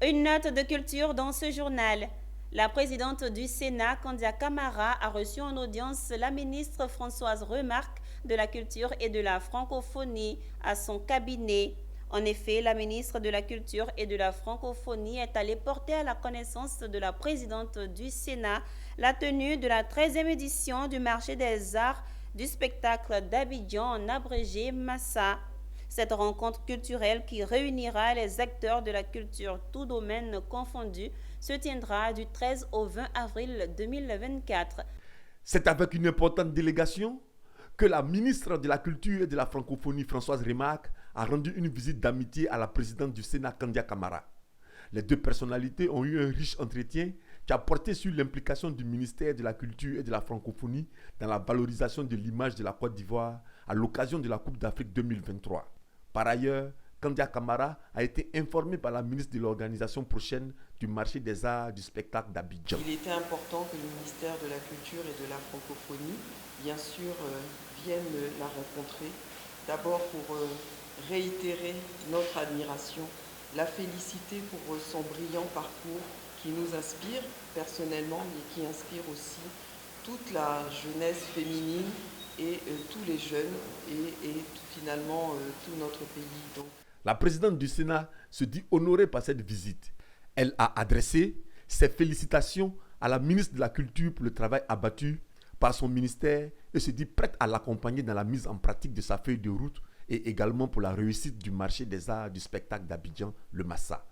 Une note de culture dans ce journal. La présidente du Sénat, Kandia Camara, a reçu en audience la ministre Françoise Remarque de la Culture et de la Francophonie à son cabinet. En effet, la ministre de la Culture et de la Francophonie est allée porter à la connaissance de la présidente du Sénat la tenue de la 13e édition du marché des arts du spectacle d'Abidjan, en abrégé Massa. Cette rencontre culturelle qui réunira les acteurs de la culture, tout domaine confondu, se tiendra du 13 au 20 avril 2024. C'est avec une importante délégation que la ministre de la Culture et de la Francophonie, Françoise Remarque, a rendu une visite d'amitié à la présidente du Sénat, Kandia Camara. Les deux personnalités ont eu un riche entretien qui a porté sur l'implication du ministère de la Culture et de la Francophonie dans la valorisation de l'image de la Côte d'Ivoire à l'occasion de la Coupe d'Afrique 2023. Par ailleurs, Kandia Camara a été informé par la ministre de l'organisation prochaine du marché des arts du spectacle d'Abidjan. Il était important que le ministère de la Culture et de la Francophonie, bien sûr, vienne la rencontrer. D'abord pour réitérer notre admiration, la féliciter pour son brillant parcours qui nous inspire personnellement, mais qui inspire aussi toute la jeunesse féminine et tous les jeunes et finalement tout notre pays. Donc. La présidente du Sénat se dit honorée par cette visite. Elle a adressé ses félicitations à la ministre de la Culture pour le travail abattu par son ministère et se dit prête à l'accompagner dans la mise en pratique de sa feuille de route et également pour la réussite du marché des arts du spectacle d'Abidjan, le Massa.